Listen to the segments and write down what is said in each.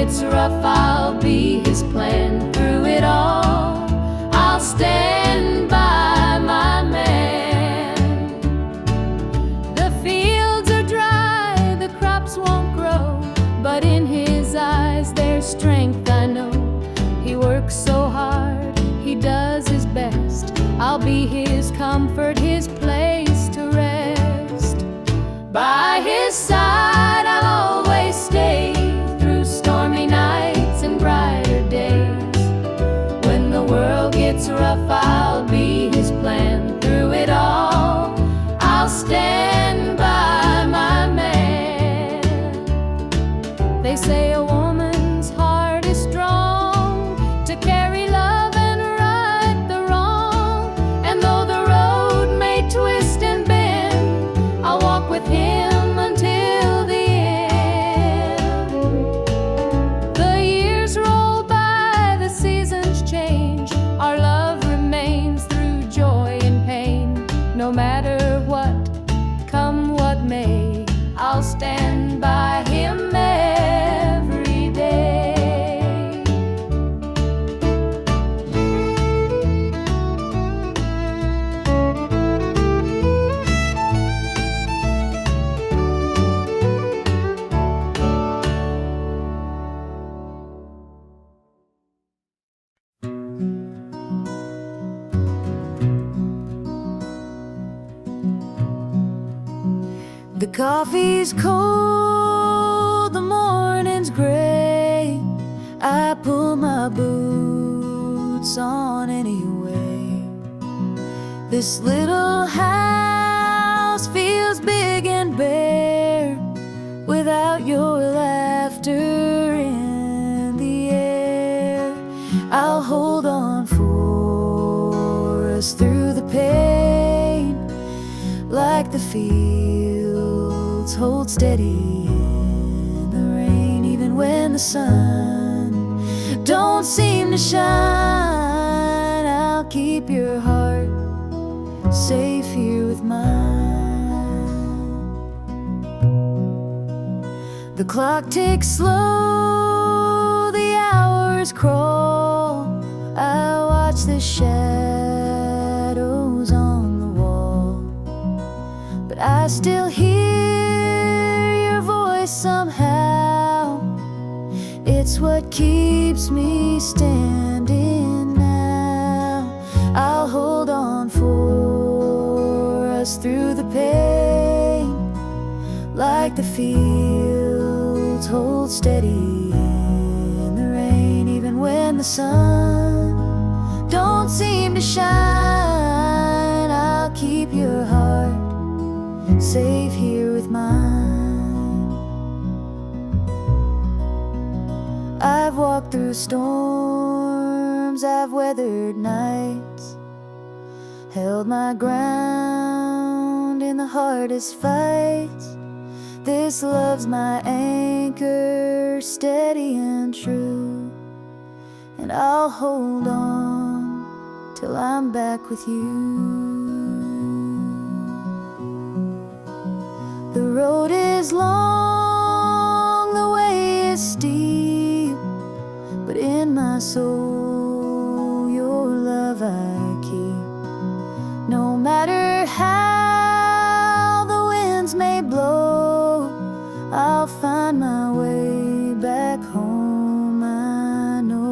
gets rough, I'll be his plan through it all. I'll stand by my man. The fields are dry, the crops won't grow, but in his eyes there's strength, I know. He works so hard, he does his best. I'll be his comfort, his place to rest. By his side I'll always stay, through stormy nights and brighter days. When the world gets rough, I'll be his plan through it all. I'll stand by my man. They say a woman's heart is strong to carry love and right the wrong. And though the road may twist and bend, I'll walk with him until the end. The years roll by, the seasons change, our love remains through joy and pain. No matter what, come what may, I'll stand by him every day. The coffee's cold, the morning's gray. I pull my boots on anyway. This little house feels big and bare without your laughter in the air. I'll hold on for us through the pain, like the fields hold steady in the rain. Even when the sun don't seem to shine, I'll keep your heart safe here with mine. The clock ticks slow, the hours crawl. I watch the shadows on the wall, but I still hear your voice somehow. It's what keeps me standing now. I'll hold on for us through the pain, like the fields hold steady in the rain. Even when the sun don't seem to shine, I'll keep your heart safe here with mine. I've walked through storms, I've weathered nights, held my ground in the hardest fights. This love's my anchor, steady and true, and I'll hold on till I'm back with you. The road is long, the way is steep, but in my soul your love I keep. No matter how the winds may blow, I'll find my way back home, I know.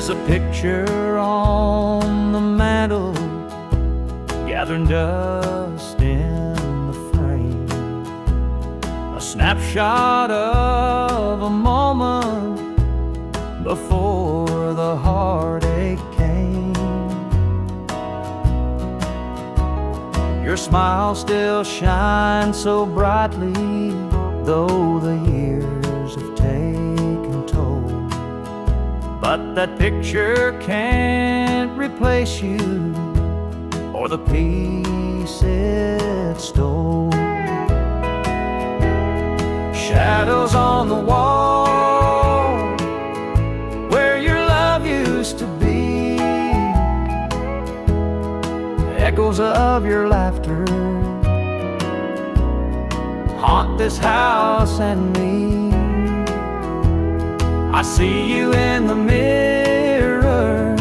There's a picture on the mantle, gathering dust in the frame, a snapshot of a moment before the heartache came. Your smile still shines so brightly, though the years have taken toll. But that picture can't replace you or the peace it stole. Shadows on the wall where your love used to be, echoes of your laughter haunt this house and me. I see you in the mirror,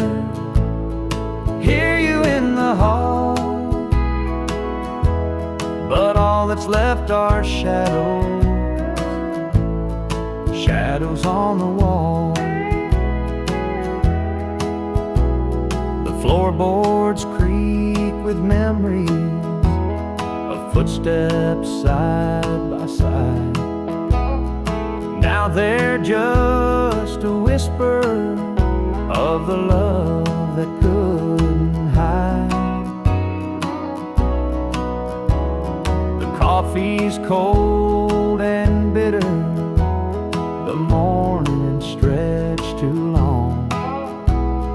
hear you in the hall, but all that's left are shadows, shadows on the wall. The floorboards creak with memories of footsteps side by side. Now they're just a whisper of the love that couldn't hide. The coffee's cold and bitter, the morning stretched too long,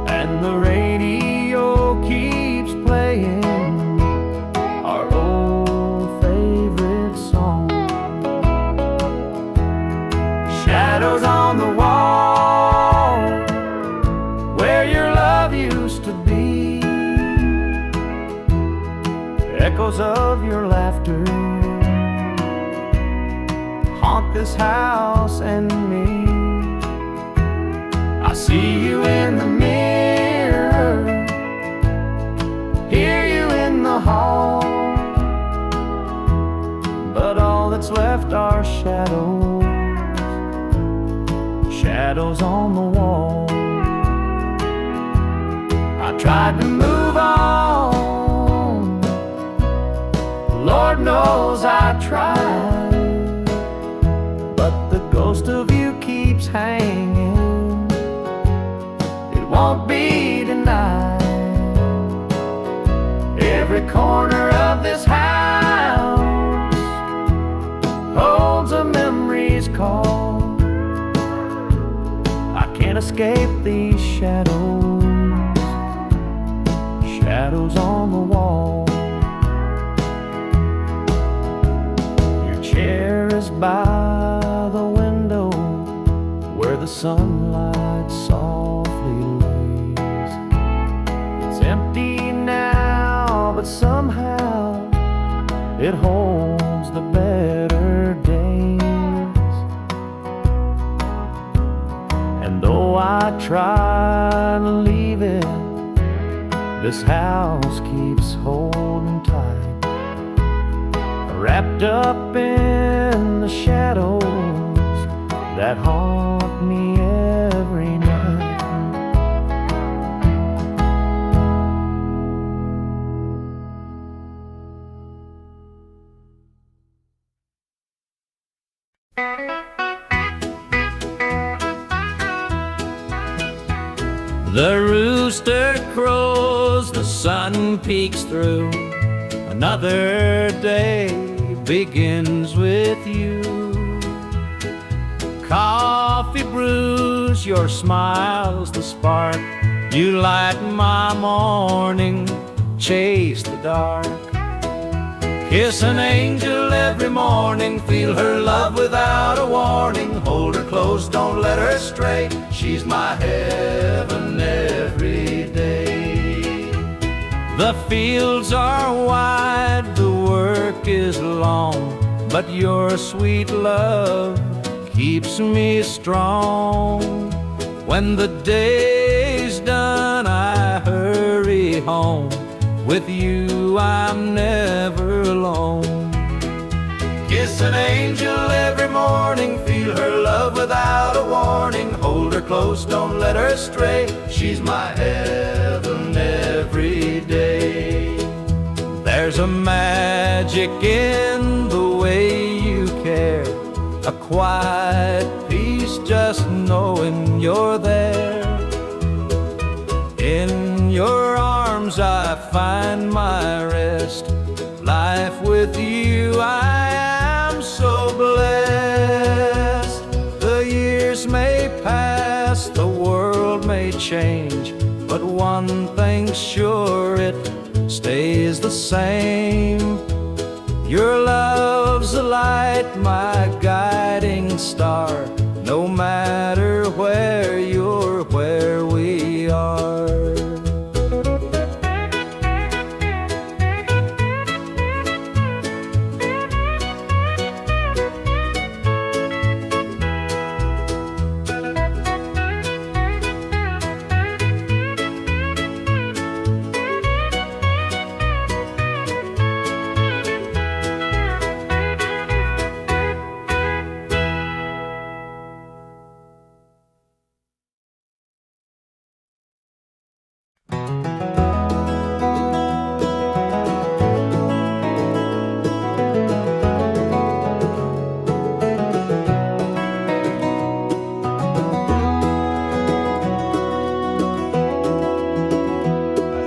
and the radio keeps playing our old favorite song. Shadows on the wall where your love used to be, echoes of your laughter haunt this house and me. I see you in the mirror, hear you in the hall, but all that's left are shadows, shadows on the wall. I tried to move on, Lord knows I tried, but the ghost of you keeps hanging, it won't be denied. Every corner of this house holds a memory's call. I can't escape these shadows, shadows on the wall. Your chair is by the window where the sunlight softly lays. It's empty now, but somehow it holds the better days. And though I try to leave it, this house keeps holding tight, wrapped up in the shadows that haunt me every night. The rooster crows, the sun peeks through. Another day begins with you. Coffee brews, your smile's the spark. You light my morning, chase the dark. Kiss an angel every morning, feel her love without a warning. Hold her close, don't let her stray, she's my heaven every day. The fields are wide, the work is long, but your sweet love keeps me strong. When the day's done, I hurry home. With you, I'm never alone. Kiss an angel every morning, feel her love without a warning. Hold her close, don't let her stray, she's my heaven every day. There's a magic in the way you care, a quiet peace just knowing you're there. In your arms I find my rest, life with you I am so blessed. The years may pass, the world may change, but one thing's sure, it stays the same. Your love's a light, my guiding star, no matter where you're, where we are.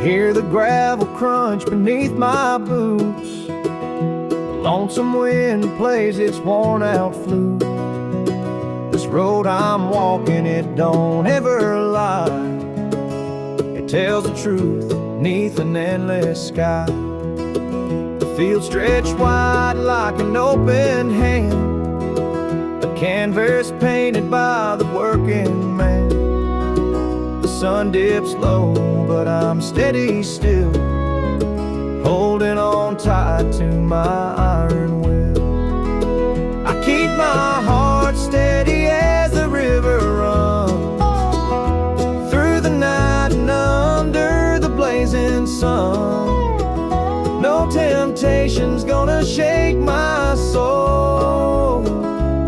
Hear the gravel crunch beneath my boots, the lonesome wind plays its worn out flute. This road I'm walking, it don't ever lie, it tells the truth neath an endless sky. The field stretched wide like an open hand, a canvas painted by the working man. The sun dips low, but I'm steady still, holding on tight to my iron will. I keep my heart steady as the river runs, through the night and under the blazing sun. No temptation's gonna shake my soul.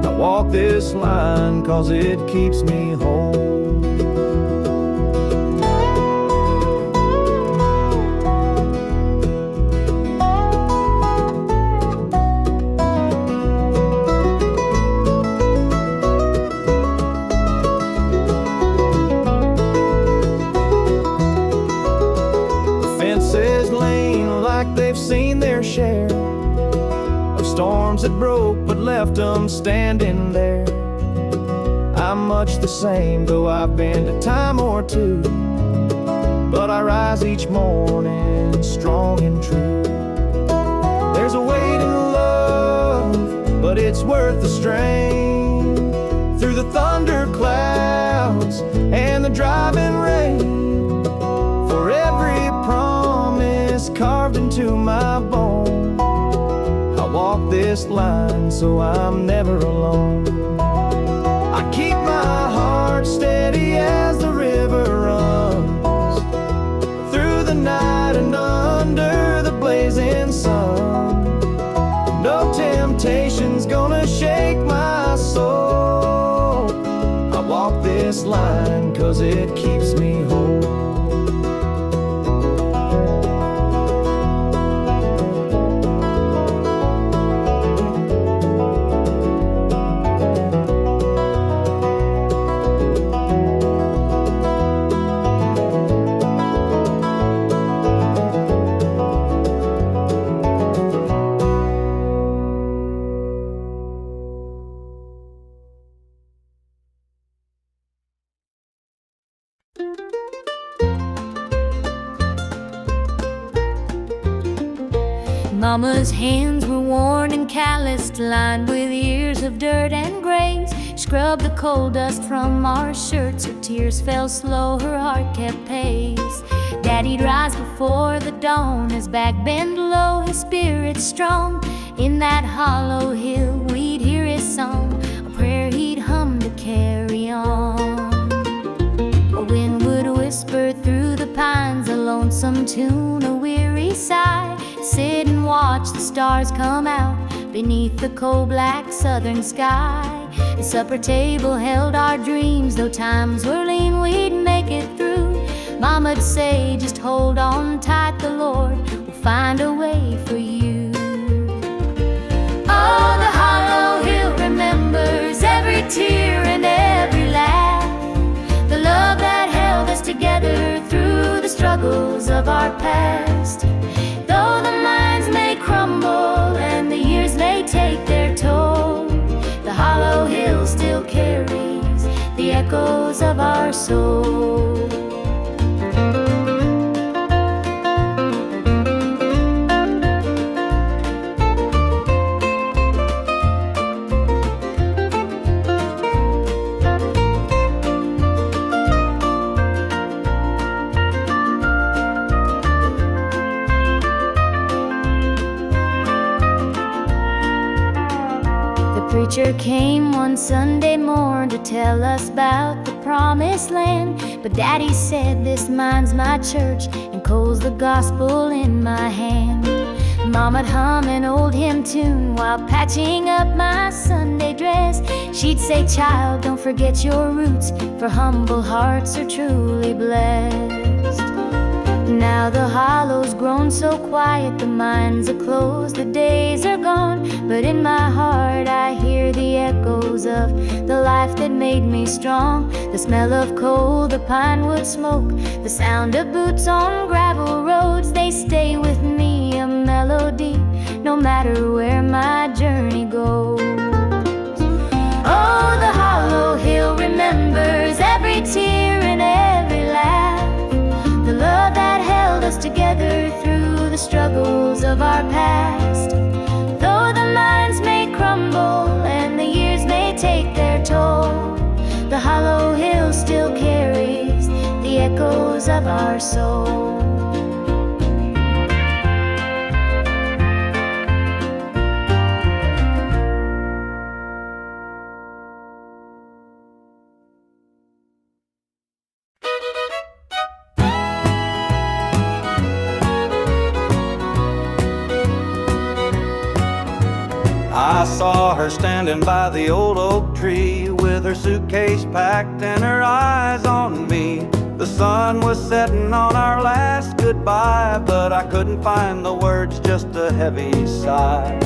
I walk this line 'cause it keeps me whole. Seen their share of storms that broke but left them standing there. I'm much the same, though I've been a time or two, but I rise each morning strong and true. There's a weight in love, but it's worth the strain. Through the thunder clouds and the driving rain, for every promise carved into my bone, I walk this line so I'm never alone. I keep my heart steady as the river runs, through the night and under the blazing sun. No temptation's gonna shake my soul. I walk this line 'cause it keeps me whole. Mama's hands were worn and calloused, lined with years of dirt and grace. Scrubbed the coal dust from our shirts, her tears fell slow, her heart kept pace. Daddy'd rise before the dawn, his back bent low, his spirit strong. In that hollow hill we'd hear his song, a prayer he'd hum to carry on. A wind would whisper through the pines, a lonesome tune, a weary sigh. Sit and watch the stars come out, beneath the coal black southern sky. The supper table held our dreams, though times were lean, we'd make it through. Mama'd say, just hold on tight, the Lord will find a way for you. Oh, the hollow hill remembers every tear and every laugh, the love that held us together through the struggles of our past. Though the minds may crumble and the years may take their toll, the hollow hill still carries the echoes of our soul. The preacher came one Sunday morn to tell us about the promised land, but Daddy said, this mine's my church and coal's the gospel in my hand. Mama'd hum an old hymn tune while patching up my Sunday dress. She'd say, child, don't forget your roots, for humble hearts are truly blessed. Now the hollow's grown so quiet, the mines are closed, the days are gone, but in my heart I hear the echoes of the life that made me strong. The smell of coal, the pine wood smoke, the sound of boots on gravel roads, they stay with me, a melody, no matter where my journey goes. Oh, the hollow hill remembers every tear and every laugh, the love that held us together through the struggles of our past. Though the minds may crumble and the years may take their toll, the hollow hill still carries the echoes of our soul. I saw her standing by the old oak tree with her suitcase packed and her eyes on me. The sun was setting on our last goodbye, but I couldn't find the words, just a heavy sigh.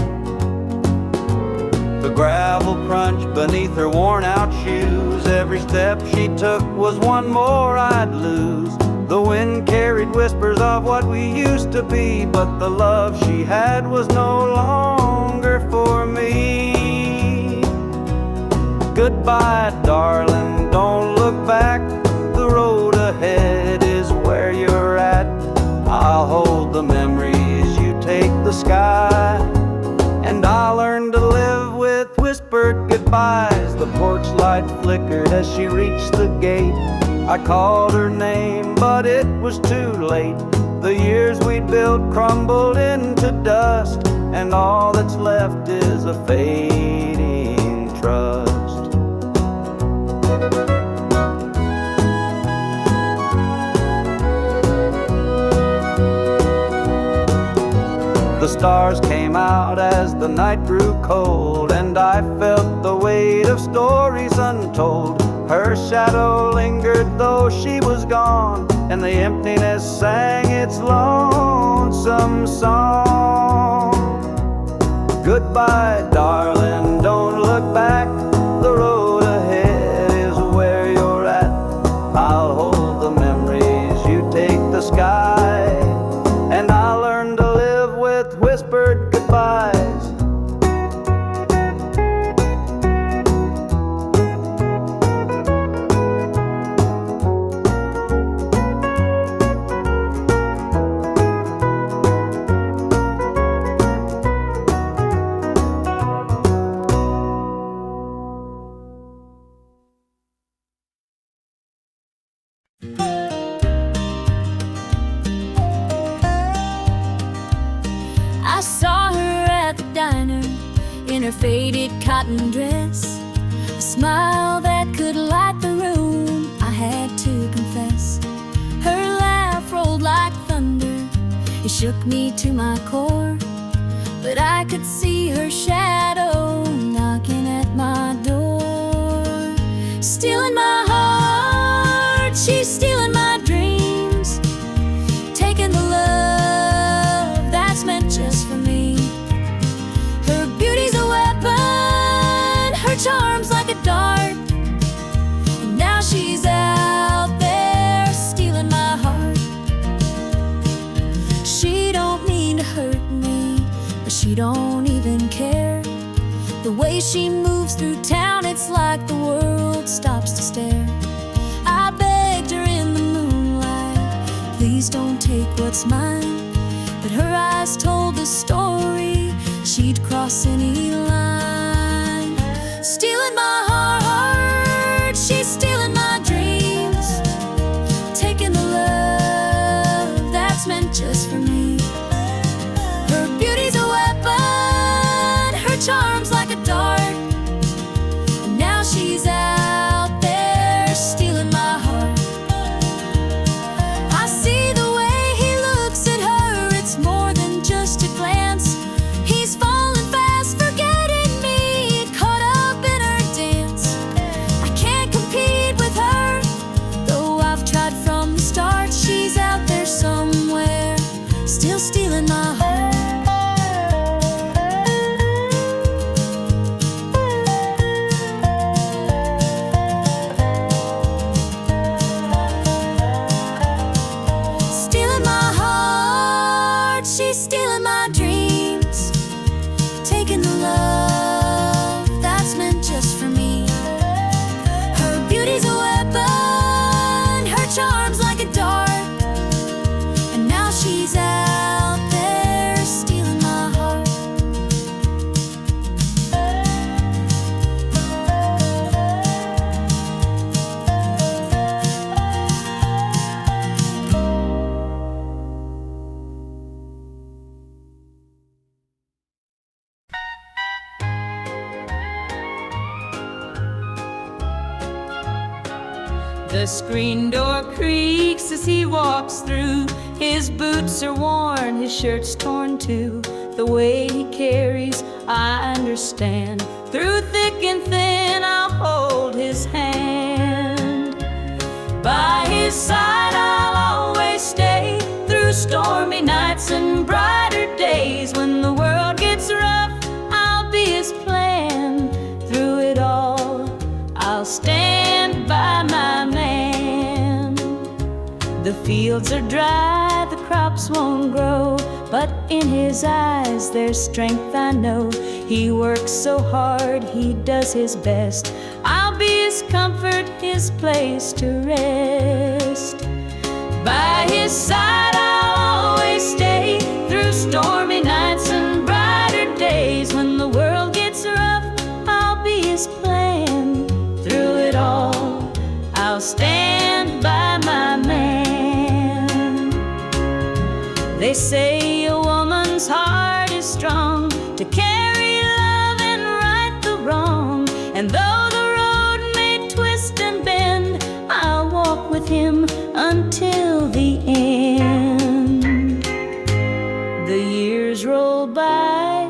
The gravel crunched beneath her worn out shoes, every step she took was one more I'd lose. The wind carried whispers of what we used to be, but the love she had was no longer for me. Goodbye, darling, don't look back. The road ahead is where you're at. I'll hold the memories, you take the sky, and I'll learn to live with whispered goodbyes. The porch light flickered as she reached the gate. I called her name, but it was too late. The years we'd built crumbled into dust, and all that's left is a fading trust. The stars came out as the night grew cold, and I felt the weight of stories untold. Her shadow lingered though she was gone, and the emptiness sang its lonesome song. Goodbye, darling, don't look back. The road ahead is where you're at. I'll hold the memories, you take the sky, and I'll learn to live with whispered goodbyes. I saw her at the diner in her faded cotton dress, a smile that could light the room, I had to confess. Her laugh rolled like thunder, it shook me to my core. but I could see her shadow knocking at my door. Stealing my heart, she's stealing my dreams, taking the love that's meant just for me. Her beauty's a weapon, her charm's like a dart, and now she's out there stealing my heart. She don't mean to hurt me, but she don't even care. The way she moves through town, it's like the world stops to stare. I begged her in the moonlight, please don't take what's mine, but her eyes told the story, she'd cross any line. Stealing my heart, she's stealing my dreams, taking the love that's meant just for me. Her beauty's a weapon, her charm's like a dart, and now she's out there stealing my heart. I see the way he looks at her, it's more than just a glance. He's falling fast, forgetting me, caught up in her dance. I can't compete with her, though I've tried from the start. She's out there somewhere, still stealing my heart. Stealing my heart, she's stealing my dreams, taking the love that's meant just for me. Her beauty's a weapon, her charm's like a dart, and now she's out there stealing my heart. The screen door creaks as he walks through. His boots are worn, his shirt's torn too. The way he carries, I understand. Through thick and thin, I'll hold his hand. By his side, I'll always stay. Through stormy nights and brighter days. When the world gets rough, I'll be his plan. Through it all, I'll stand by my man. The fields are dry, the crops won't grow, but in his eyes there's strength, I know. He works so hard, he does his best. I'll be his comfort, his place to rest. By his side I'll always stay. Through stormy nights and brighter days. When the world gets rough, I'll be his plan. Through it all, I'll stand by my man. They say a woman's heart is strong to carry love and right the wrong. And though the road may twist and bend, I'll walk with him until the end. The years roll by,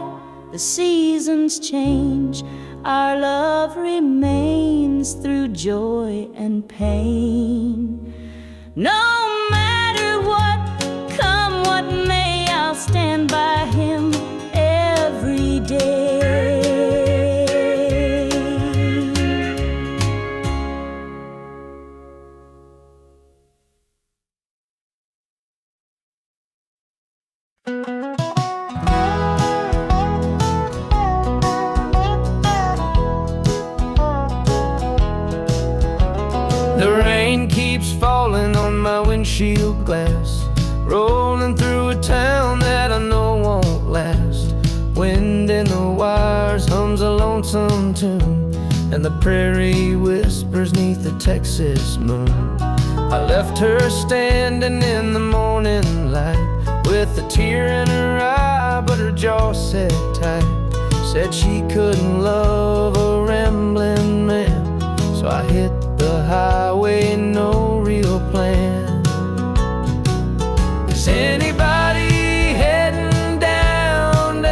the seasons change. Our love remains through joy and pain. No matter what, come what may, I'll stand by him every day. The rain keeps falling on my windshield glass, rolling through a town that I know won't last. Wind in the wires hums a lonesome tune, and the prairie whispers neath the Texas moon. I left her standing in the morning light, with a tear in her eye, but her jaw set tight. Said she couldn't love a rambling man, so I hit the highway, no real plan. Is anybody heading down to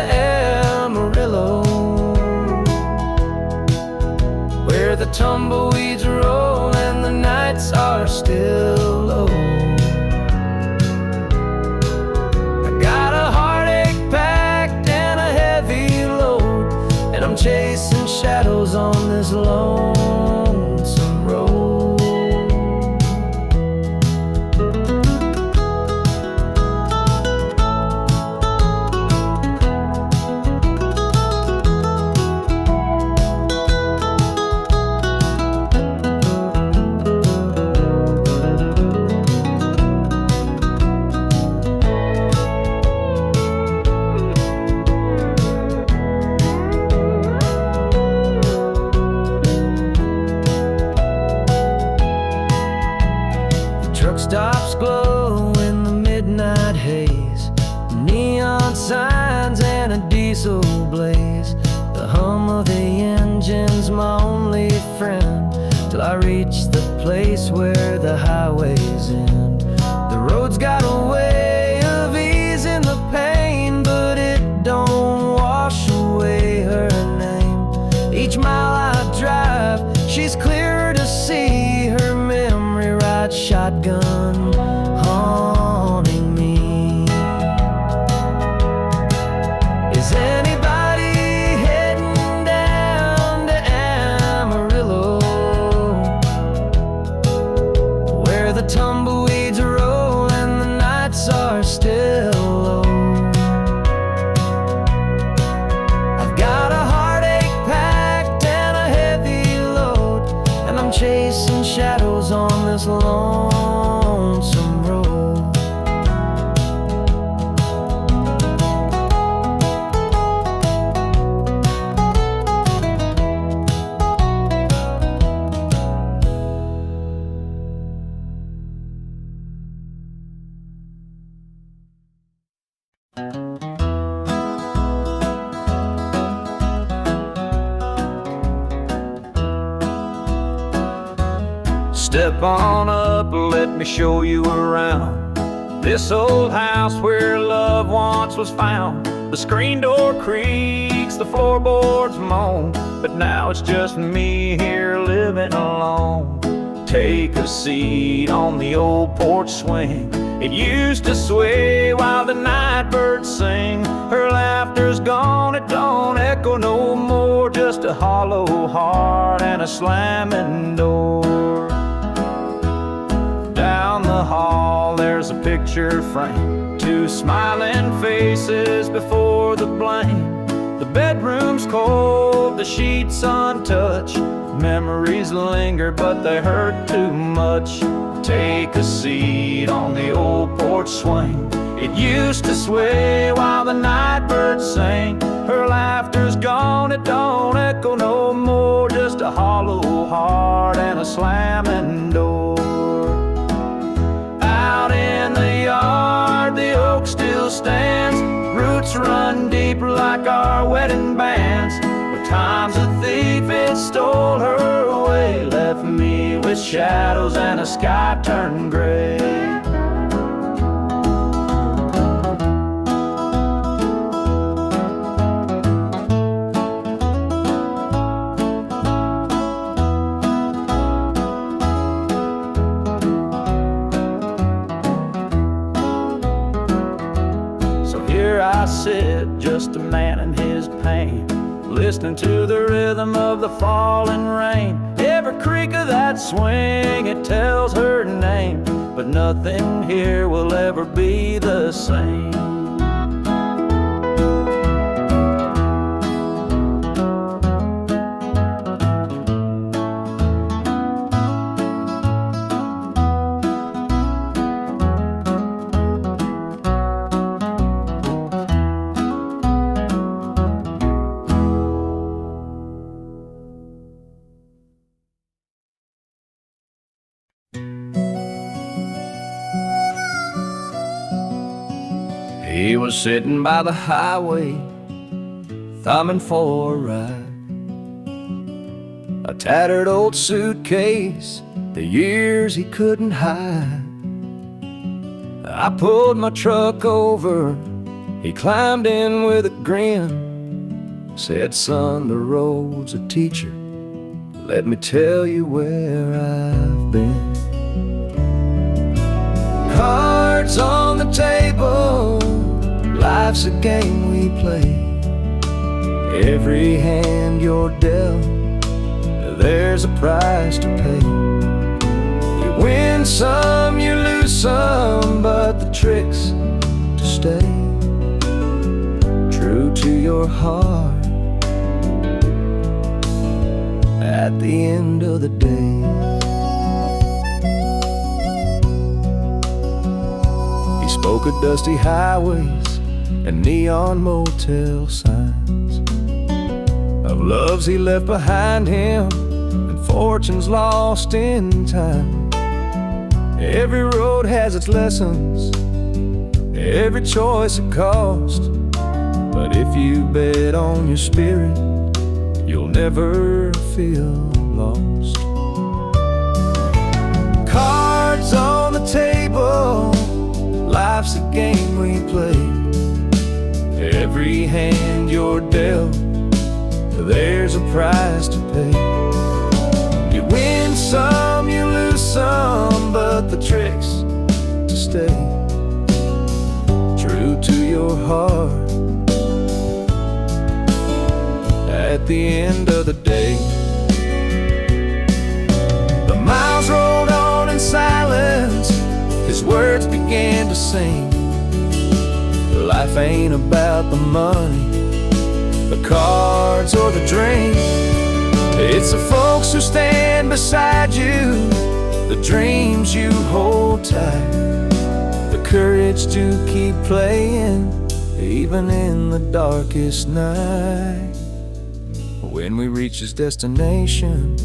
this lonesome road. Stops glow in the midnight haze, neon signs and a diesel blaze. The hum of the engine's my only friend, till I reach the place where the highways end. The road's got a way of easing the pain, but it don't wash away her name. Each mile I drive, she's clearer to see, her memory rides shotgun haunting me. Is anybody heading down to Amarillo, where the tumbleweeds roll and the nights are still low? I've got a heartache packed and a heavy load, and I'm chasing shadows on this lonesome road. Step on up, let me show you around this old house where love once was found. The screen door creaks, the floorboards moan, but now it's just me here living alone. Take a seat on the old porch swing. It used to sway while the night birds sing. Her laughter's gone, it don't echo no more, just a hollow heart and a slamming door. Down the hall there's a picture frame, two smiling faces before the blame. The bedroom's cold, the sheets untouched. Memories linger but they hurt too much. Take a seat on the old porch swing. It used to sway while the night birds sang. Her laughter's gone, it don't echo no more, just a hollow heart and a slamming door. Out in the yard, the oak still stands. Roots run deep like our wedding bands. But time's a thief, it stole her away, left me with shadows and a sky turned gray. I sit, just a man in his pain, listening to the rhythm of the falling rain. Every creak of that swing, it tells her name, but nothing here will ever be the same. He was sitting by the highway, thumbing for a ride. A tattered old suitcase, the years he couldn't hide. I pulled my truck over, he climbed in with a grin. Said, son, the road's a teacher, let me tell you where I've been. Cards on the table, life's a game we play. Every hand you're dealt, there's a price to pay. You win some, you lose some, but the trick's to stay true to your heart at the end of the day. He spoke of dusty highways and neon motel signs, of loves he left behind him and fortunes lost in time. Every road has its lessons, every choice a cost, but if you bet on your spirit, you'll never feel lost. Cards on the table, life's a game we play. Every hand you're dealt, there's a price to pay. You win some, you lose some, but the trick's to stay true to your heart at the end of the day. The miles rolled on in silence, his words began to sing. Life ain't about the money, the cards or the drink. It's the folks who stand beside you, the dreams you hold tight, the courage to keep playing even in the darkest night. When we reached his destination,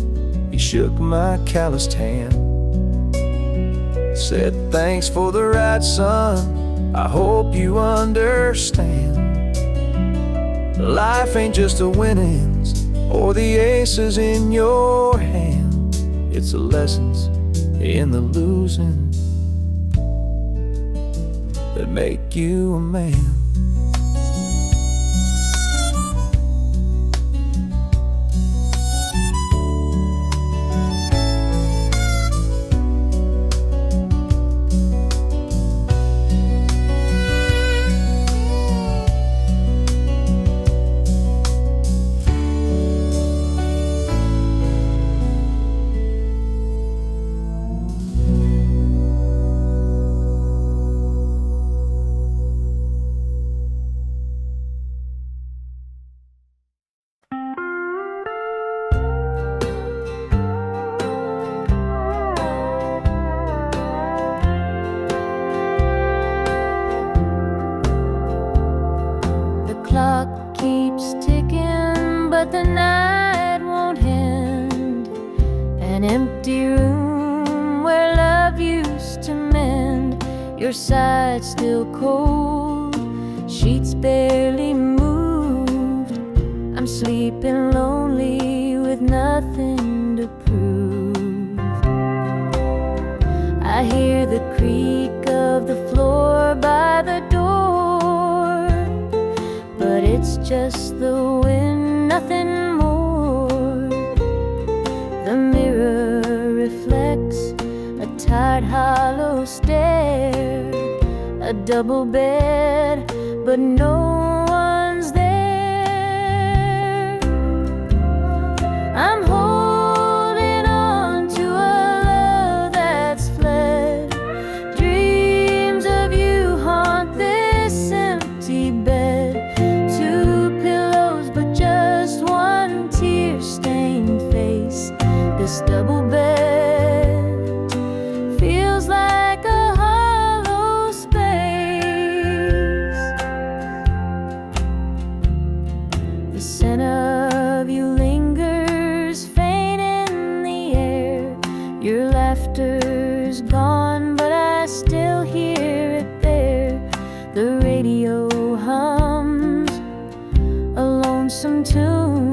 he shook my calloused hand, said, "Thanks for the ride, son, I hope you understand. Life ain't just the winnings or the aces in your hand, it's the lessons in the losing that make you a man." Clock keeps ticking, but the night won't end. An empty room where love used to mend. Your side still cold, sheets barely moved. I'm sleeping lonely with nothing to prove. I hear the creak of the floor by the door, but it's just the wind, nothing more. The mirror reflects a tired, hollow stare, a double bed, but no one's there. I'm holding on to a love that's fled. Dreams of you haunt this empty bed. Tear-stained face, this double bed feels like a hollow space. The scent of you lingers faint in the air. Your laughter's gone, but I still hear it there. The radio hums a lonesome tune.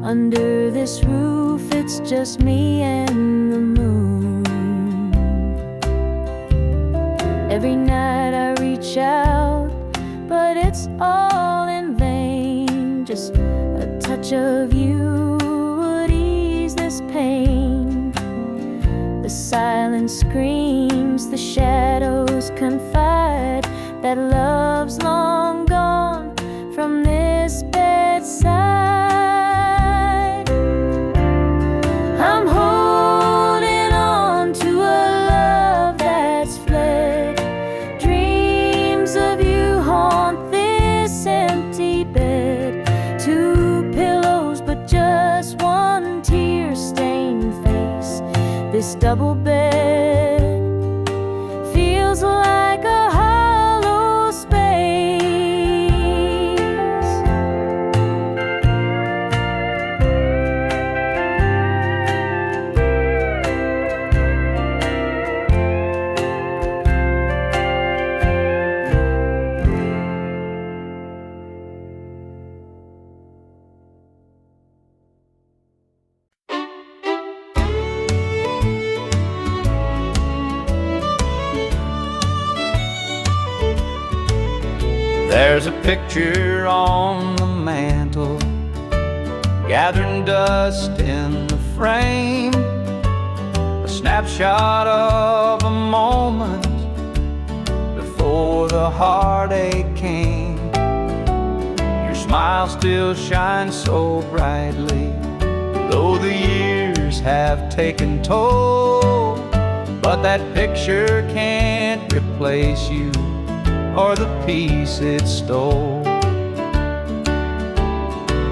Under this roof, it's just me and the moon. Every night I reach out, but it's all in vain. Just a touch of you would ease this pain. The silence screams, the shadows confide that love's long gone from this bedside. This double bed feels like a hollow space. There's a picture on the mantle, gathering dust in the frame, a snapshot of a moment before the heartache came. Your smile still shines so brightly, though the years have taken toll. But that picture can't replace you or the peace it stole.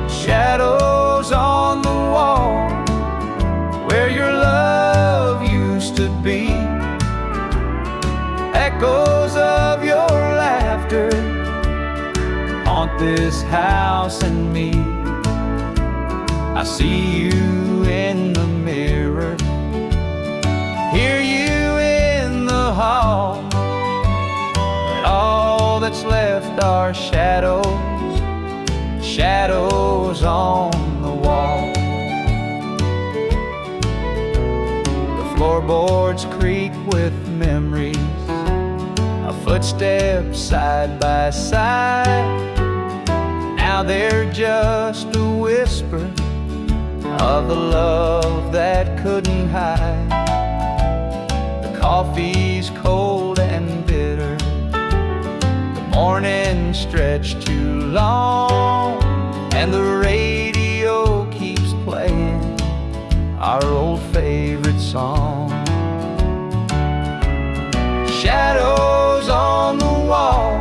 Shadows on the wall where your love used to be, echoes of your laughter haunt this house and me. I see you in the mirror, hear you in the hall. All that's left are shadows, shadows on the wall. The floorboards creak with memories of footsteps side by side. Now they're just a whisper of the love that couldn't hide. The coffee's cold and bitter, morning stretched too long, and the radio keeps playing our old favorite song. Shadows on the wall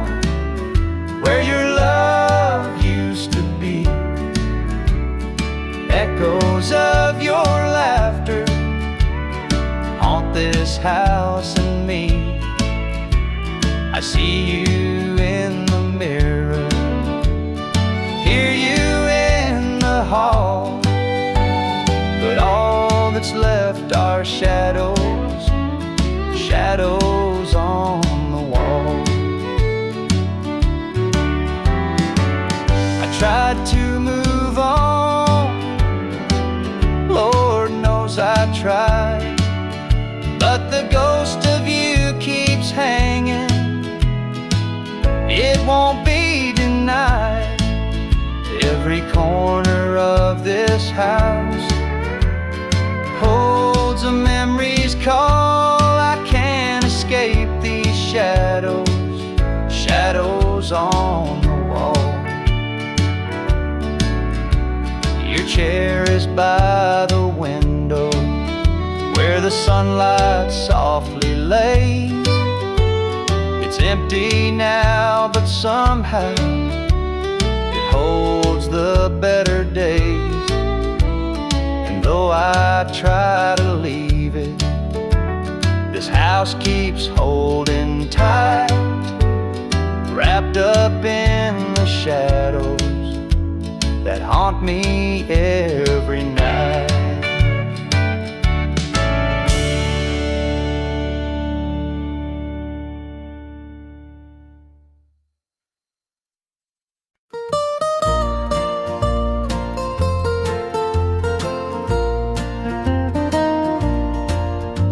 where your love used to be, echoes of your laughter haunt this house and me. I see you in the mirror, hear you in the hall, but all that's left are shadows, shadows on the wall. I tried to move on, Lord knows I tried, but the ghost of you keeps hanging. It won't be denied. Every corner of this house holds a memory's call. I can't escape these shadows, shadows on the wall. Your chair is by the window where the sunlight softly lays. It's empty now, but somehow it holds the better days. And though I try to leave it, this house keeps holding tight, wrapped up in the shadows that haunt me every night.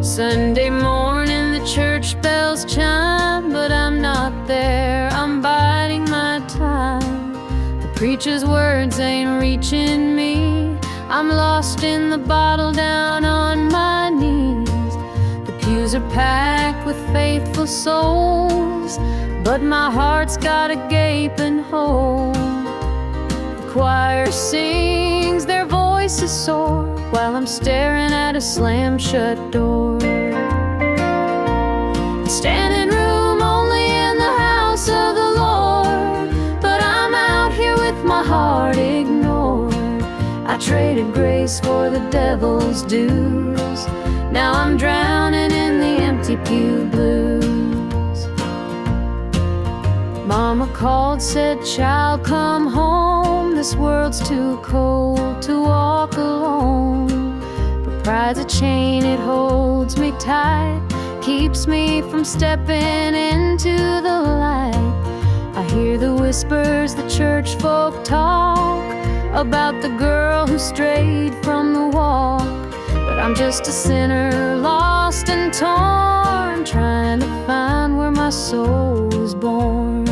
Sunday morning the church bells chime, but I'm not there, I'm biding my time. The preacher's words ain't reaching me, I'm lost in the bottle down on my knees. The pews are packed with faithful souls, but my heart's got a gaping hole. The choir sings, their voices soar, while I'm staring at a slam-shut door. Standing room only in the house of the Lord, but I'm out here with my heart ignored. I traded grace for the devil's dues, Now I'm drowning in the empty pew blues. Mama called, said, child, come home. This world's too cold to walk alone. But pride's a chain, it holds me tight, keeps me from stepping into the light. I hear the whispers the church folk talk about the girl who strayed from the walk. But I'm just a sinner, lost and torn, trying to find where my soul was born.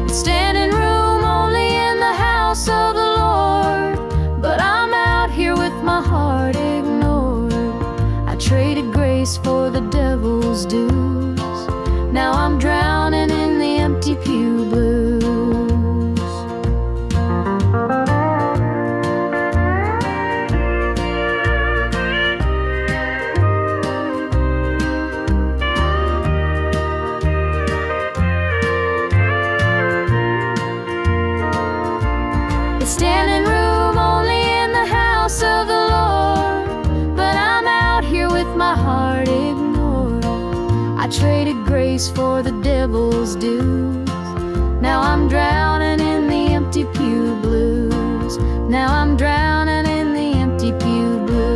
It's standing room only in the house of the Lord, but I'm out here with my heart ignored. I traded grace for the devil's dues. Now I'm drowning in the empty pew blues. It's standing room only in the house of the Lord, but I'm out here with my heart ignored. I traded grace for the devil's dues. Now I'm drowning in the empty pew blues. Now I'm drowning in the empty pew blues.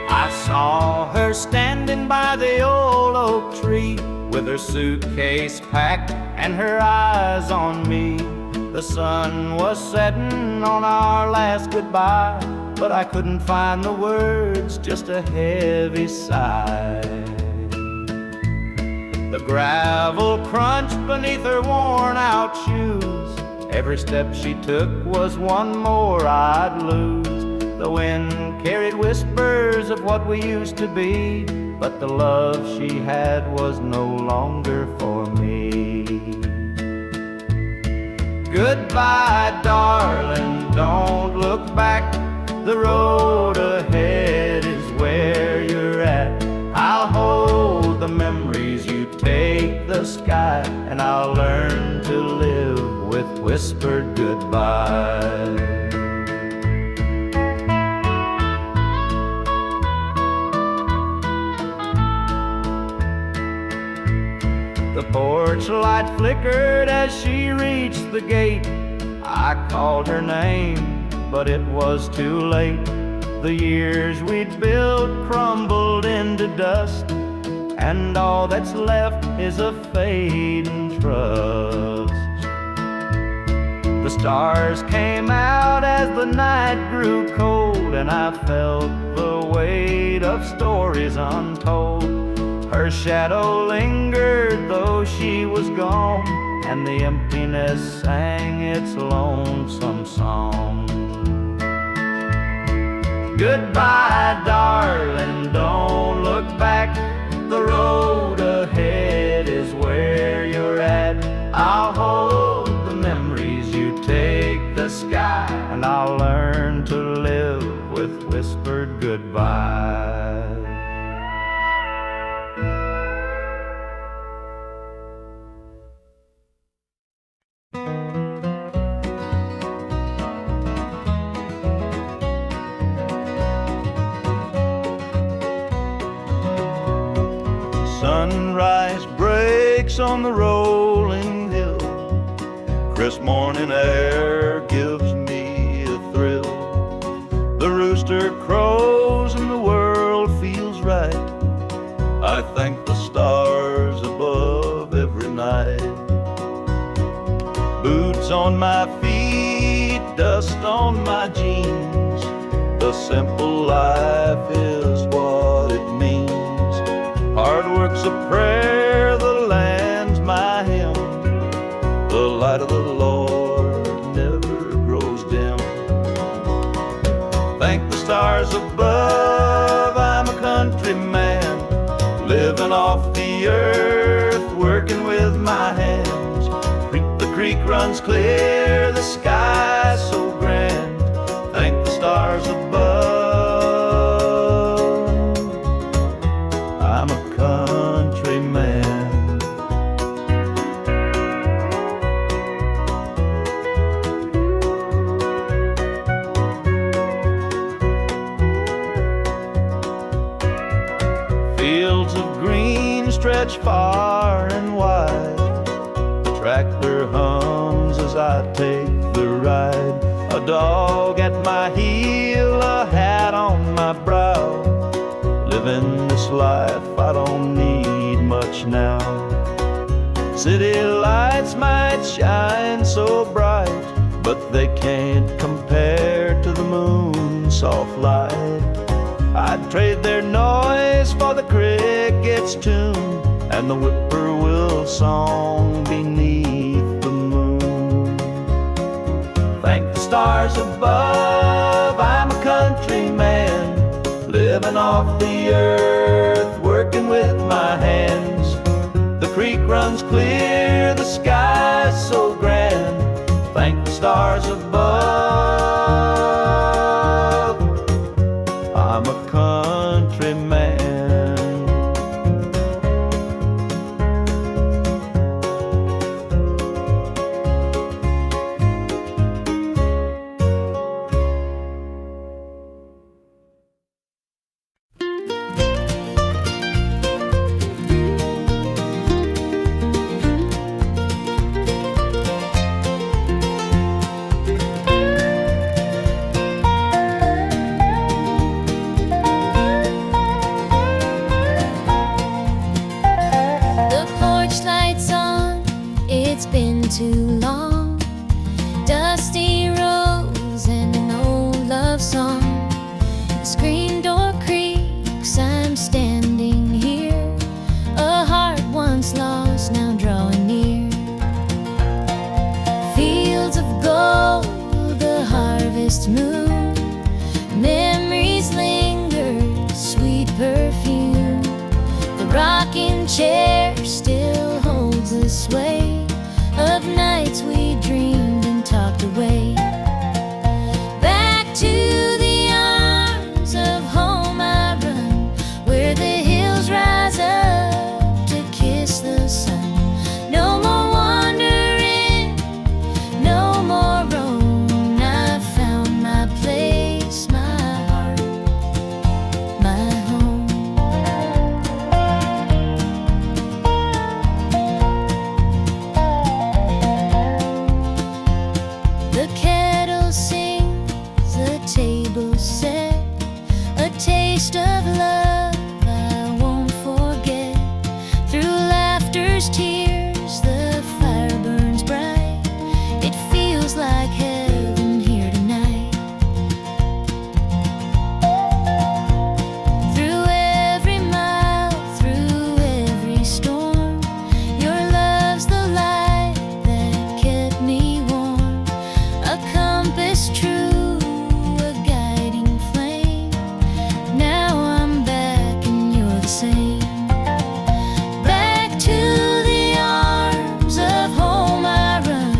I saw her standing by the old oak tree, with her suitcase packed and her eyes on me. The sun was setting on our last goodbye, but I couldn't find the words, just a heavy sigh. The gravel crunched beneath her worn out shoes. Every step she took was one more I'd lose. The wind carried whispers of what we used to be, but the love she had was no longer for me. Goodbye, darling, don't look back. The road ahead is where you're at. I'll hold the memories, you take the sky, and I'll learn to live with whispered goodbye. The porch light flickered as she reached the gate. I called her name, but it was too late. The years we'd built crumbled into dust, and all that's left is a fading trust. The stars came out as the night grew cold, and I felt the weight of stories untold. Her shadow lingered though she was gone, and the emptiness sang its lonesome song. Goodbye, darling, don't look back. The road ahead is where you're at. I'll hold the memories, you take the sky, and I'll learn to live with whispered goodbye. Sunrise breaks on the rolling hill. Crisp morning air gives me a thrill. The rooster crows and the world feels right. I thank the stars above every night. Boots on my feet, dust on my jeans. The simple life is what it means. Hard work's a prayer, the land's my hymn. The light of the Lord never grows dim. Thank the stars above, I'm a country man, living off the earth, working with my hands. The creek runs clear, the sky's so grand. Thank the stars above. stretch far and wide. The tractor hums as I take the ride. A dog at my heel, a hat on my brow. Living this life, I don't need much now. City lights might shine so bright, but they can't compare to the moon's soft light. I'd trade their noise for the cricket's tune and the whippoorwill song beneath the moon. Thank the stars above, I'm a country man, living off the earth, working with my hands. The creek runs clear, the sky's so grand. Thank the stars above, I'm a country man. Too long, dusty roads and an old love song. The screen door creaks, I'm standing here, a heart once lost now drawing near. Fields of gold, the harvest moon, memories linger, sweet perfume. The rocking chair still holds the sway of nights we dreamed and talked away. Back to the arms of home I run, where the hills rise up to kiss the sun. No more wandering, no more roam. I found my place, my heart, my home. The kettle sings, the table set, a taste of love I won't forget. Through laughter's tears, the fire burns bright. It feels like heaven here tonight. Through every mile, through every storm, your love's the light that kept me warm. A compass true, a guiding flame. Now I'm back and you're the same. Back to the arms of home I run,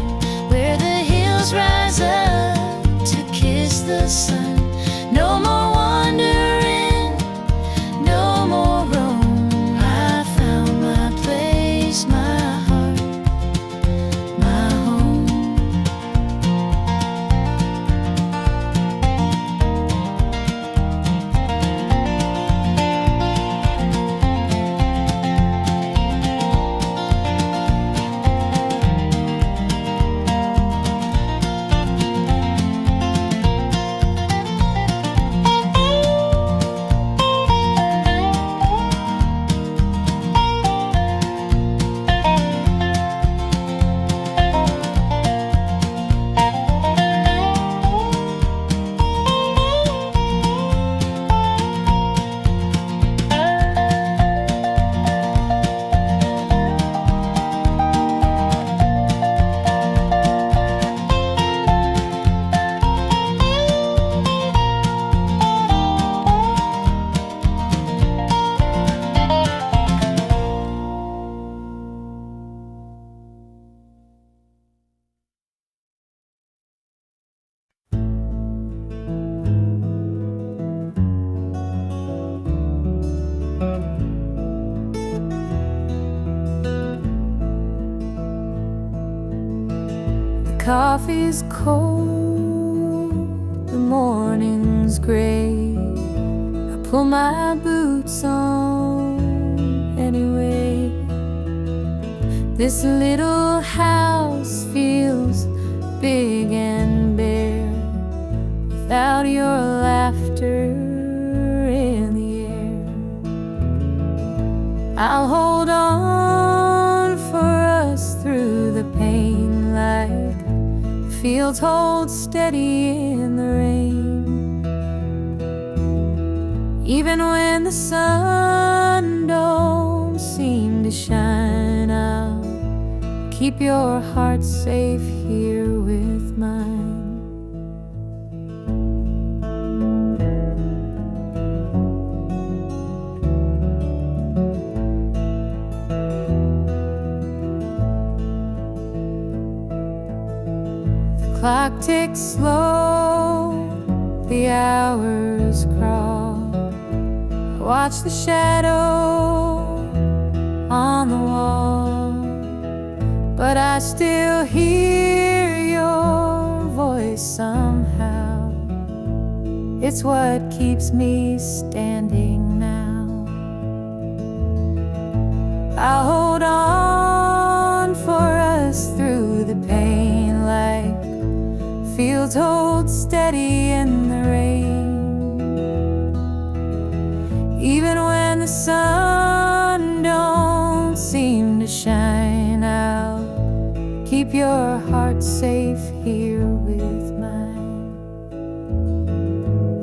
where the hills rise up to kiss the sun. No more wandering, no more roam. I found my place, my heart, my home. Coffee's cold, the morning's gray. I pull my boots on anyway. This little house feels big and bare without your laughter in the air. I'll hold on for us through the pain like fields hold steady in the rain. Even when the sun don't seem to shine, I'll keep your heart safe here with mine. The clock ticks slow, the hours crawl. I watch the shadow on the wall, but I still hear your voice somehow. It's what keeps me standing now. I'll hold on for us through the pain like fields hold steady in the rain. Even when the sun don't seem to shine, I'll keep your heart safe here with mine.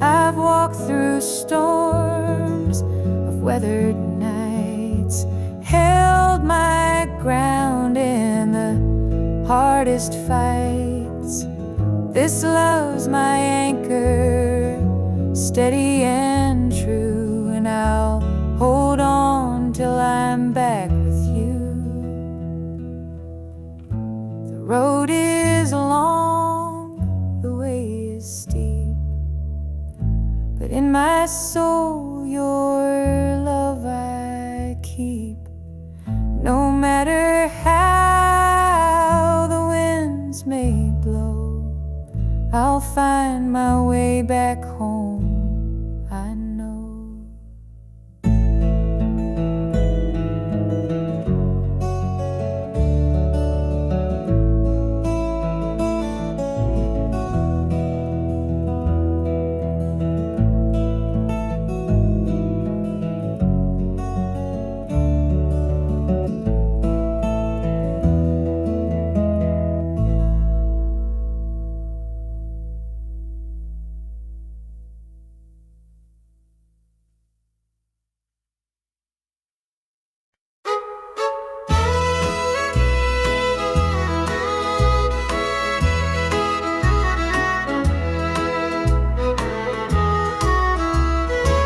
I've walked through storms of weathered nights, held my ground in the hardest fights. This love's my anchor, steady and true, and I'll hold on till I'm back with you. The road is long, the way is steep, but in my soul your love I keep. No matter how the winds may blow, I'll find my way back home, I know.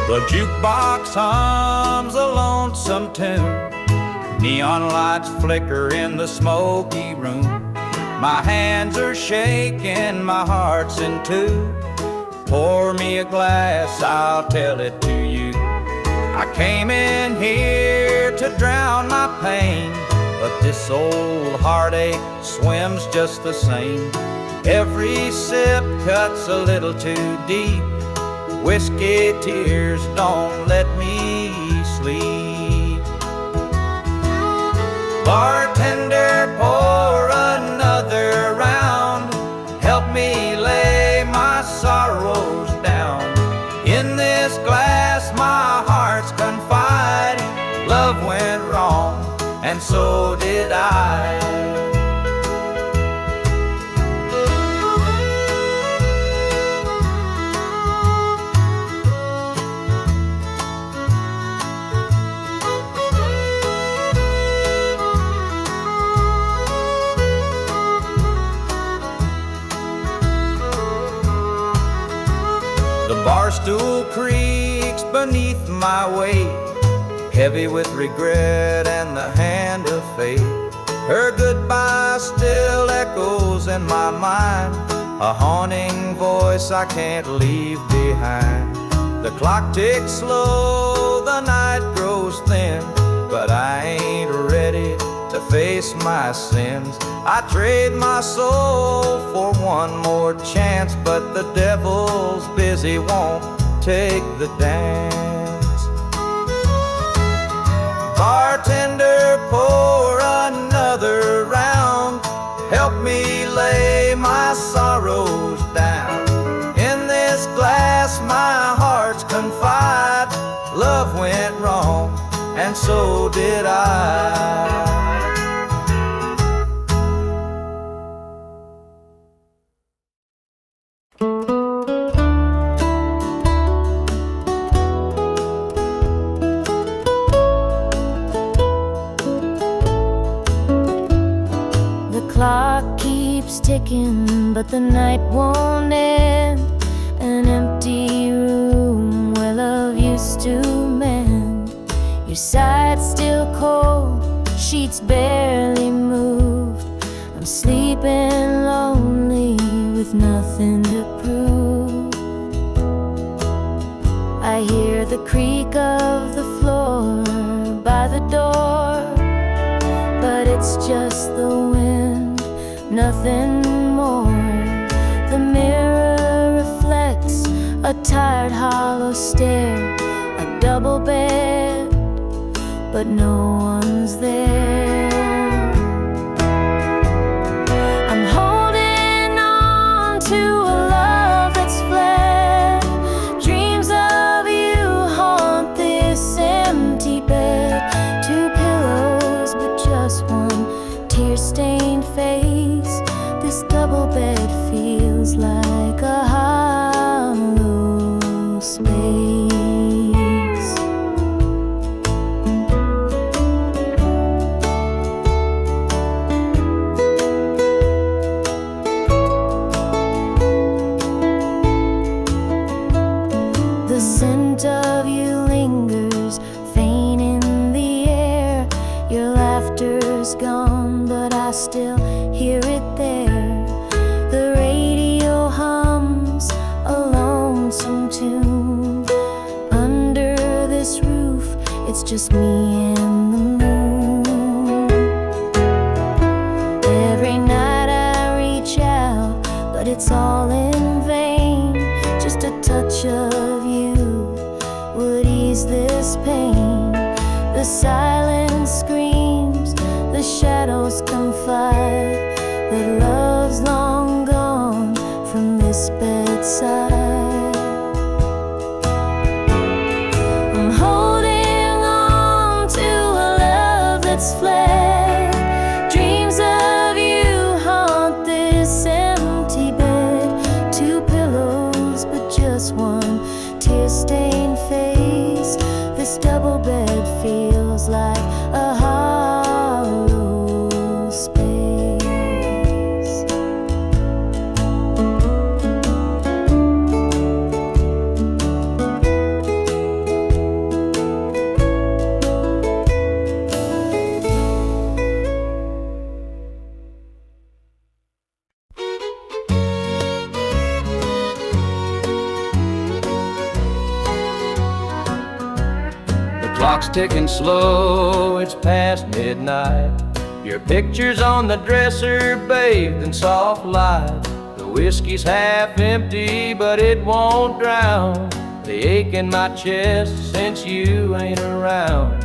The jukebox hums a lonesome tune. Neon lights flicker in the smoky room. My hands are shaking, my heart's in two. Pour me a glass, I'll tell it to you. I came in here to drown my pain, but this old heartache swims just the same. Every sip cuts a little too deep. Whiskey tears don't let me sleep. Bartender, pour another round. Help me lay my sorrows down. In this glass my heart's confiding. Love went wrong, and so did I. Barstool creaks beneath my weight, heavy with regret and the hand of fate. Her goodbye still echoes in my mind, a haunting voice I can't leave behind. The clock ticks slow, the night grows thin, but I ain't ready to face my sins. I trade my soul for one more chance, but the devil's busy, won't take the dance. Bartender, pour another so did I. Clock keeps ticking, but the night won't end. An empty room where love used to mend. Your side's still cold, sheets barely moved. I'm sleeping lonely with nothing to prove. I hear the creak of the floor by the door, but it's just the wind, nothing more. The mirror reflects a tired, hollow stare. A double bed, but no one's there. I'm holding on to a love that's fled. Dreams of you haunt this empty bed. Two pillows, but just one tear-stained face. This double bed feels like a hollow space. The scent of you lingers, faint in the air. Your laughter's gone, but I still hear it there. The radio hums a lonesome tune. Under this roof, it's just me and the moon. Every night I reach out, but it's all in vain. Just a touch of you would ease this pain. The silence screams, the shadows confide that love's long gone from this bedside. I'm holding on to a love that's fled. Dreams of you haunt this empty bed. Two pillows, but just one tear-stained face. This double bed feels like a hollow space. The clock's ticking slow, it's past midnight. Your picture's on the dresser, bathed in soft light. The whiskey's half empty, but it won't drown the ache in my chest since you ain't around.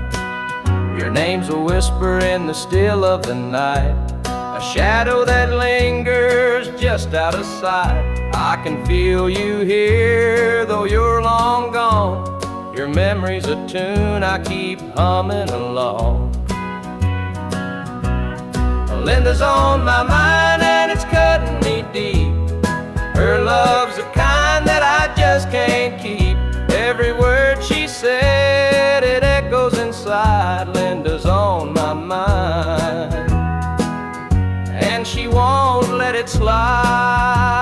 Your name's a whisper in the still of the night, a shadow that lingers just out of sight. I can feel you here, though you're long gone. Your memory's a tune I keep humming along. Linda's on my mind and it's cutting me deep. Her love's the kind that I just can't keep. Every word she said, it echoes inside. Linda's on my mind, and she won't let it slide.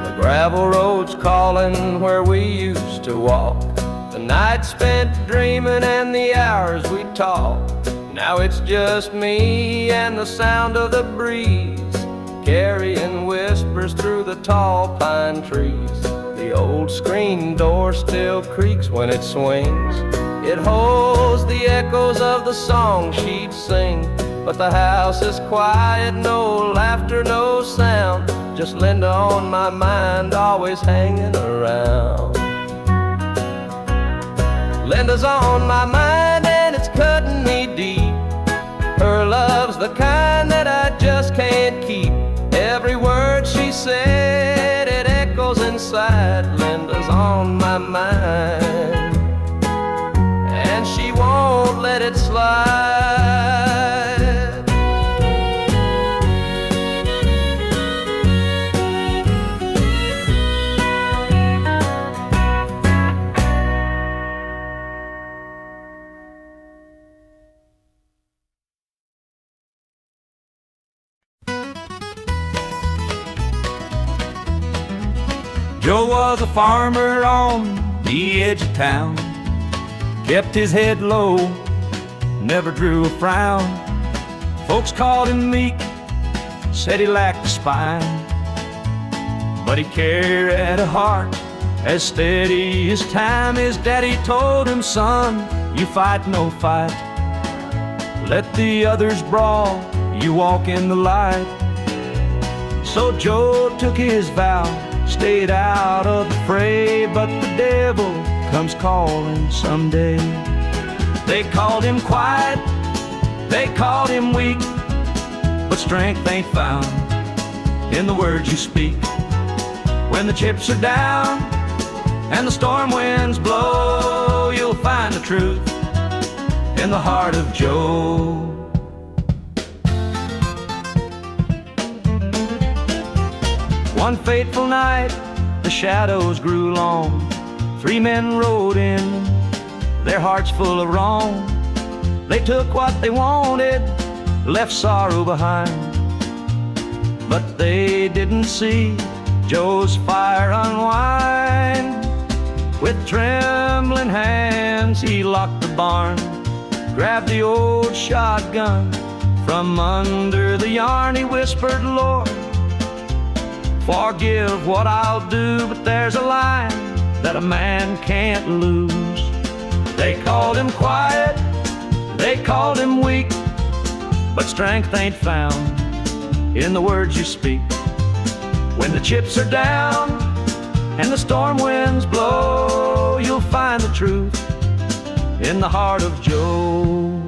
The gravel road's calling where we used to walk. The night spent dreaming and the hours we talked. Now it's just me and the sound of the breeze, carrying whispers through the tall pine trees. The old screen door still creaks when it swings. It holds the echoes of the song she'd sing. But the house is quiet, no laughter, no sound. Just Linda on my mind, always hanging around. Linda's on my mind and it's cutting me deep. Her love's the kind that I just night, Linda's on my mind, and she won't let it slide. Joe was a farmer on the edge of town, kept his head low, never drew a frown. Folks called him meek, said he lacked a spine, but he carried a heart as steady as time. His daddy told him, son, you fight no fight, let the others brawl, you walk in the light. So Joe took his vow, stayed out of the fray, but the devil comes calling someday. They called him quiet, they called him weak, but strength ain't found in the words you speak. When the chips are down and the storm winds blow, you'll find the truth in the heart of Joe. One fateful night, the shadows grew long. 3 men rode in, their hearts full of wrong. They took what they wanted, left sorrow behind, but they didn't see Joe's fire unwind. With trembling hands, he locked the barn, grabbed the old shotgun from under the yarn. He whispered, Lord, forgive what I'll do, but there's a line that a man can't lose. They called him quiet, they called him weak, but strength ain't found in the words you speak. When the chips are down and the storm winds blow, you'll find the truth in the heart of Joe.